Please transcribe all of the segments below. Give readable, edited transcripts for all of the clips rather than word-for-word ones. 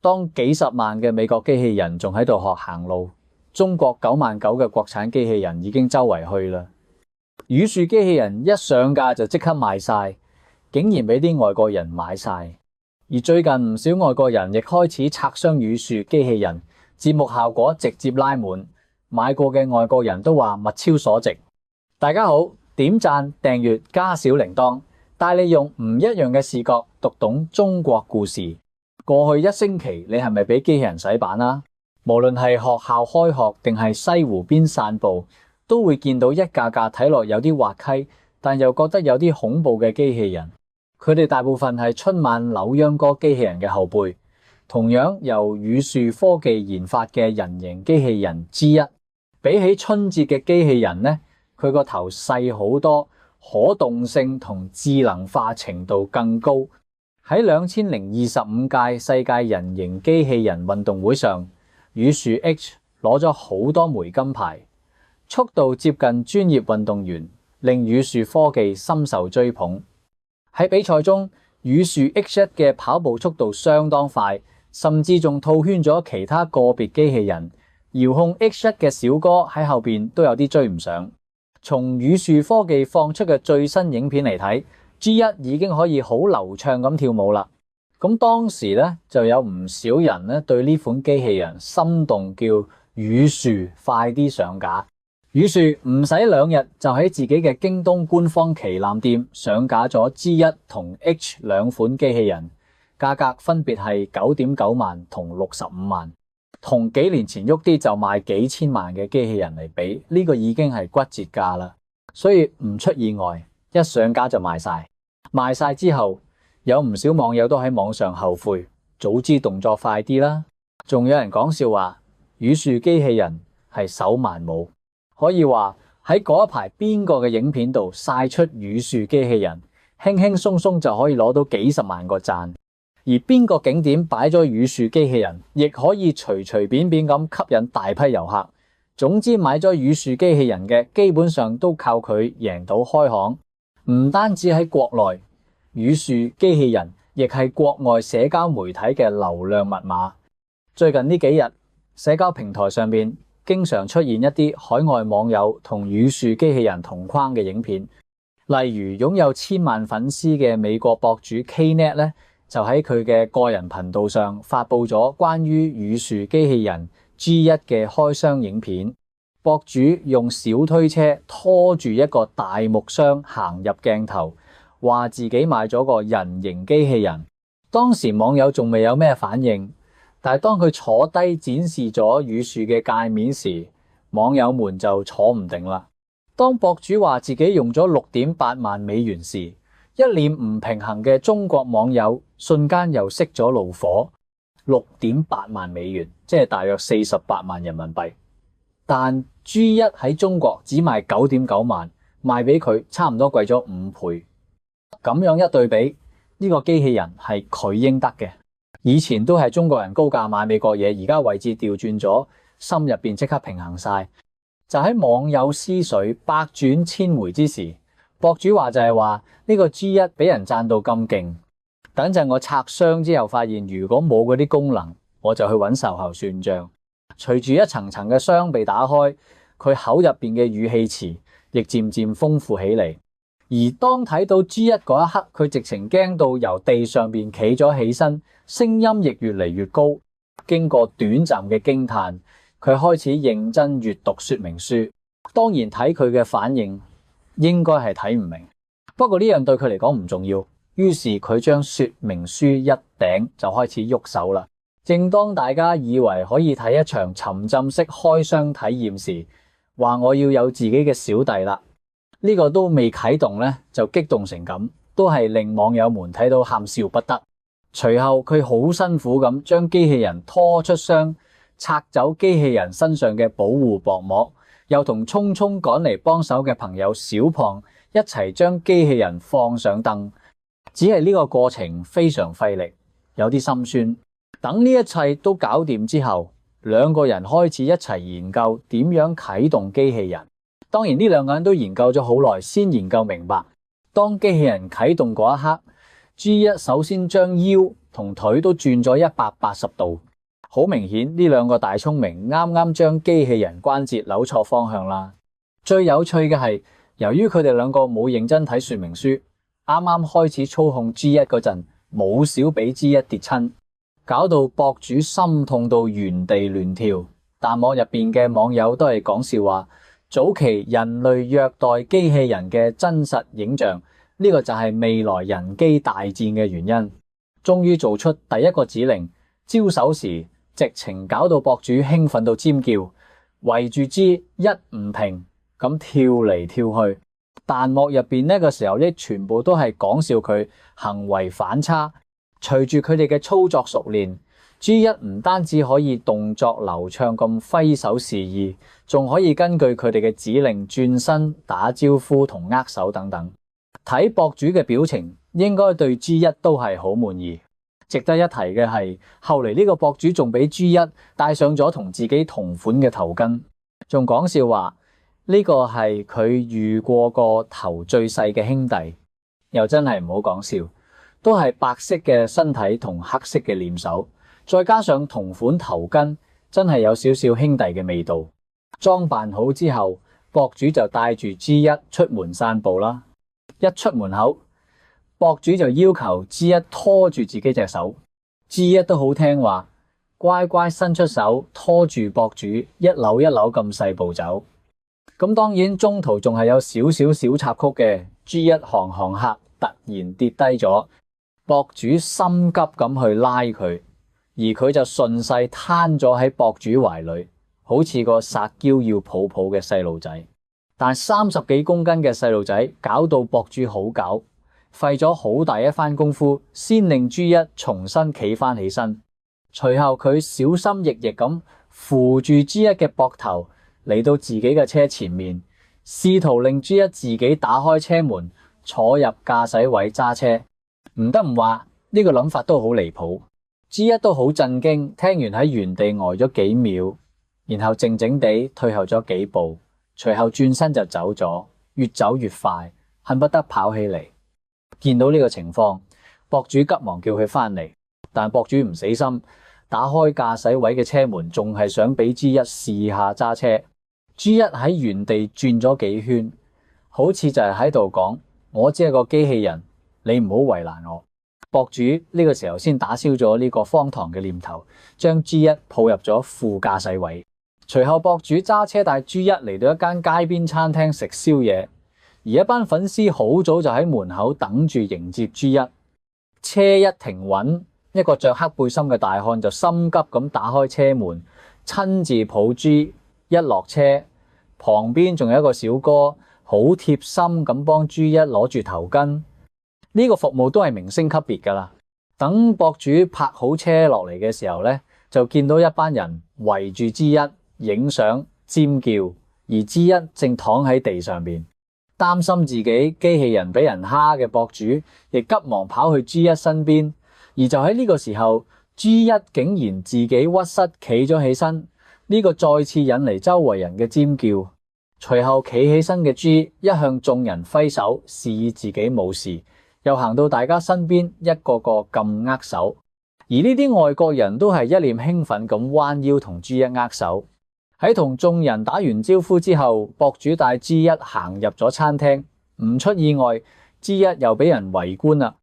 當幾十萬嘅美國機器人仲喺度學行路，中國99000嘅國產機器人已經周圍去啦。語樹機器人一上架就即刻賣晒，竟然俾啲外國人買晒。而最近唔少外國人亦開始拆箱語樹機器人，節目效果直接拉滿，買過嘅外國人都話物超所值。大家好，點讚、訂閱、加小鈴鐺，帶你用唔一樣嘅視角讀懂中國故事。過去1星期你係咪俾機器人洗版啊？無論係學校開學定係西湖邊散步，都會見到一架架睇落有啲滑稽，但又覺得有啲恐怖嘅機器人。佢哋大部分係春晚扭秧歌機器人嘅後輩，同樣由語樹科技研發嘅人形機器人 G1，比起春節嘅機器人呢，佢個頭細好多，可動性同智能化程度更高。喺2025屆世界人形機器人運動會上，語樹 H 攞咗好多枚金牌，速度接近專業運動員，令語樹科技深受追捧。喺比賽中，語樹 H1 嘅跑步速度相當快，甚至仲套圈咗其他個別機器人。遙控 H1 嘅小哥喺後邊都有啲追唔上。從語樹科技放出嘅最新影片嚟睇，G1 已經可以好流暢咁跳舞啦。咁當時咧就有唔少人咧對呢款機器人心動，叫語樹快啲上架。語樹唔使2日就喺自己嘅京東官方旗艦店上架咗 G1 同 H 兩款機器人，價格分別係9.9萬同65萬，同幾年前喐啲就賣幾千萬嘅機器人嚟比，呢個已經係骨折價啦。所以唔出意外，一上架就賣晒。賣晒之後，有唔少網友都喺網上後悔，早知動作快啲啦。仲有人講笑話，語樹機器人係手慢舞。可以話喺嗰一排邊個嘅影片度晒出語樹機器人，輕輕鬆鬆就可以攞到幾十萬個讚。而邊個景點擺咗語樹機器人，亦可以隨隨便便咁吸引大批遊客。總之買咗語樹機器人嘅，基本上都靠佢贏到開行。唔單止喺國內，語樹機器人亦係國外社交媒體嘅流量密碼。最近呢幾日，社交平台上面經常出現一啲海外網友同語樹機器人同框嘅影片，例如擁有1000萬粉絲嘅美國博主 Knet 咧，就喺佢嘅個人頻道上發佈咗關於語樹機器人 G1 嘅開箱影片。博主用小推車拖住一個大木箱行入鏡頭，話自己買咗個人形機器人。當時網友仲未有咩反應，但係當佢坐低展示咗語樹嘅界面時，網友們就坐唔定啦。當博主話自己用咗6.8萬美元時，一臉唔平衡嘅中國網友瞬間又熄咗怒火。6.8萬美元，即係大約48萬人民幣。但 G1 喺中國只賣9.9萬，賣俾佢差唔多貴咗5倍。咁樣一對比，呢個機器人係佢應得嘅。以前都係中國人高價買美國嘢，而家位置調轉咗，心入邊即刻平衡晒。就喺網友思緒百轉千回之時，博主話就係話呢個 G1 俾人讚到咁勁，等陣我拆箱之後發現如果冇嗰啲功能，我就去揾售後算賬。隨住一層層嘅箱被打開，佢口入邊嘅語氣詞亦漸漸豐富起嚟。而當睇到 G1 嗰一刻，佢直情驚到由地上邊企咗起身，聲音亦越嚟越高。經過短暫嘅驚嘆，佢開始認真閱讀說明書。當然睇佢嘅反應，應該係睇唔明。不過呢樣對佢嚟講唔重要，於是佢將說明書一頂就開始喐手啦。正當大家以為可以睇一場沉浸式開箱體驗時，話我要有自己嘅小弟啦。呢個都未啟動呢，就激動成咁，都係令網友們睇到喊笑不得。隨後佢好辛苦咁將機器人拖出箱，拆走機器人身上嘅保護薄膜，又同匆匆趕嚟幫手嘅朋友小胖一齊將機器人放上凳。只係呢個過程非常費力，有啲心酸。等呢一切都搞掂之後，兩個人開始一齊研究點樣啟動機器人。當然呢兩個人都研究咗好耐，先研究明白，當機器人啟動嗰一刻，G1 首先將腰同腿都轉咗180度。好明顯呢兩個大聰明啱啱將機器人關節扭錯方向啦。最有趣嘅係，由於佢哋兩個冇認真睇說明書，啱啱開始操控 G1 嗰陣，冇少俾 G1 跌親，搞到博主心痛到原地亂跳。彈幕入邊嘅網友都係講笑話，早期人類虐待機器人嘅真實影像，呢個就係未來人機大戰嘅原因。終於做出第一個指令，招手時直情搞到博主興奮到尖叫，圍住 G1 唔停咁跳嚟跳去。彈幕入邊呢個時候呢，全部都係講笑佢行為反差。隨住佢哋嘅操作熟練，G1 唔單止可以動作流暢咁揮手示意，仲可以根據佢哋嘅指令轉身打招呼同握手等等。睇博主嘅表情，應該對 G1 都係好滿意。值得一提嘅係，後嚟呢個博主仲俾 G1 戴上咗同自己同款嘅頭巾，仲講笑話呢個係佢遇過個頭最細嘅兄弟。又真係唔好講笑，都係白色嘅身體同黑色嘅臉手，再加上同款頭巾，真係有少少兄弟嘅味道。裝扮好之後，博主就帶住 G1 出門散步啦。一出門口，博主就要求 G1 拖住自己隻手，G1 都好聽話，乖乖伸出手拖住博主一扭一扭咁細步走。咁當然中途仲係有少少小插曲嘅。G1 行客突然跌低咗，博主心急咁去拉佢，而佢就順勢攤咗喺博主懷裏，好似個撒嬌要抱抱嘅細路仔。但30幾公斤嘅細路仔搞到博主好搞，費咗好大一番功夫先令 G1 重新企翻起身。隨後佢小心翼翼咁扶住 G1 嘅膊頭嚟到自己嘅車前面，試圖令 G1 自己打開車門坐入駕駛位揸車。唔得唔話，呢個諗法都好離譜。G1 都好震驚，聽完喺原地呆咗幾秒，然後靜靜地退後咗幾步，隨後轉身就走咗，越走越快，恨不得跑起嚟。見到呢個情況，博主急忙叫佢翻嚟，但博主唔死心，打開駕駛位嘅車門，仲係想俾 G1 試下揸車。G1 喺原地轉咗幾圈，好似就係喺度講，我只係個機器人，你唔好為難我。博主呢個時候先打消咗呢個荒唐嘅念頭，將 G1 抱入咗副駕駛位。隨後博主揸車帶 G1 嚟到一間街邊餐廳食宵夜，而一班粉絲好早就喺門口等住迎接 G1。車一停穩，一個着黑背心嘅大漢就心急咁打開車門，親自抱 G。一落車，旁邊仲有一個小哥好貼心咁幫 G1 攞住頭巾。呢個服務都係明星級別噶啦。等博主泊好車落嚟嘅時候呢，就見到一班人圍住 G1 影相尖叫，而 G1 正躺喺地上邊。擔心自己機器人俾人蝦嘅博主亦急忙跑去 G1 身邊，而就喺呢個時候， G1 竟然自己屈膝企咗起身。呢個再次引嚟周圍人嘅尖叫。隨後企起身嘅 G 一向眾人揮手示意自己冇事，又行到大家身邊一個個撳握手。而呢啲外國人都係一臉興奮咁彎腰同 G 一握手。喺同眾人打完招呼之後，博主帶 G 一行入咗餐廳，唔出意外 G 一又俾人圍觀啦。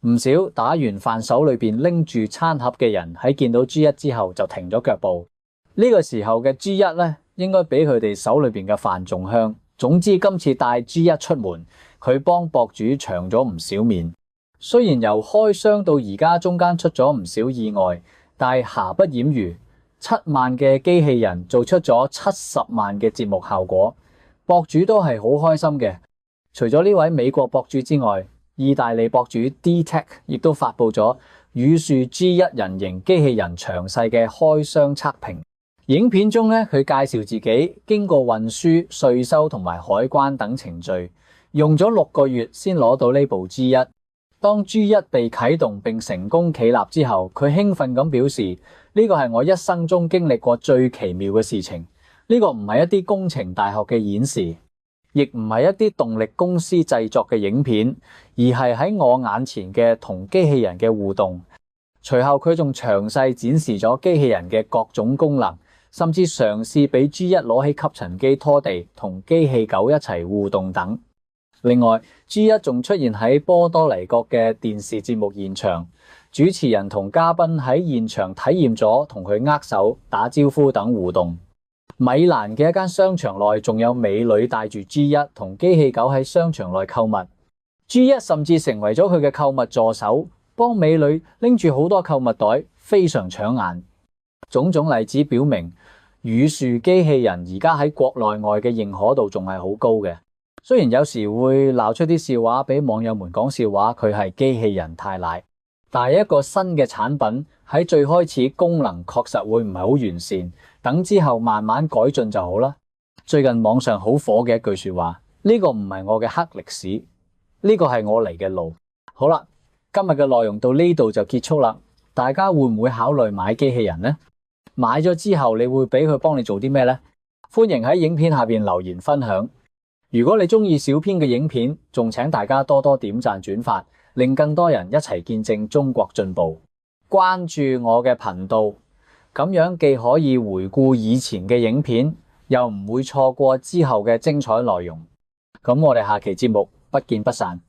唔少打完飯手裏邊拎住餐盒嘅人喺見到 G 一之後就停咗腳步。呢個時候嘅 G1 咧，應該比佢哋手裏邊嘅飯仲香。總之今次帶 G1 出門，佢幫博主長咗唔少面。雖然由開箱到而家中間出咗唔少意外，但係瑕不掩瑜，7萬嘅機器人做出咗70萬嘅節目效果，博主都係好開心嘅。除咗呢位美國博主之外，意大利博主 D-Tech 亦都發佈咗宇樹 G1 人形機器人詳細嘅開箱測評。影片中咧，佢介紹自己經過運輸、稅收同埋海關等程序，用咗6個月先攞到呢部 G1。當 G1 被啟動並成功企立之後，佢興奮咁表示：呢個係我一生中經歷過最奇妙嘅事情。呢個唔係一啲工程大學嘅演示，亦唔係一啲動力公司製作嘅影片，而係喺我眼前嘅同機器人嘅互動。隨後佢仲詳細展示咗機器人嘅各種功能，甚至嘗試俾 G1 攞起吸塵機拖地，同機器狗一齊互動等。另外 ，G1 仲出現喺波多黎各嘅電視節目現場，主持人同嘉賓喺現場體驗咗同佢握手、打招呼等互動。米蘭嘅一間商場內仲有美女帶住 G1 同機器狗喺商場內購物。G1 甚至成為咗佢嘅購物助手，幫美女拎住好多購物袋，非常搶眼。種種例子表明，語樹機器人而家喺國內外嘅認可度仲係好高嘅。雖然有時會鬧出啲笑話俾網友們講笑話，佢係機器人太奶，但係一個新嘅產品喺最開始功能確實會唔係好完善，等之後慢慢改進就好啦。最近網上好火嘅一句說話，呢個唔係我嘅黑歷史，呢個係我嚟嘅路。好啦，今日嘅內容到呢度就結束啦。大家會唔會考慮買機器人呢？買咗之後你會俾佢幫你做啲咩呢？歡迎喺影片下邊留言分享。如果你中意小編嘅影片，仲請大家多多點讚轉發，令更多人一齊見證中國進步。關注我嘅頻道，咁樣既可以回顧以前嘅影片，又唔會錯過之後嘅精彩內容。咁我哋下期節目不見不散。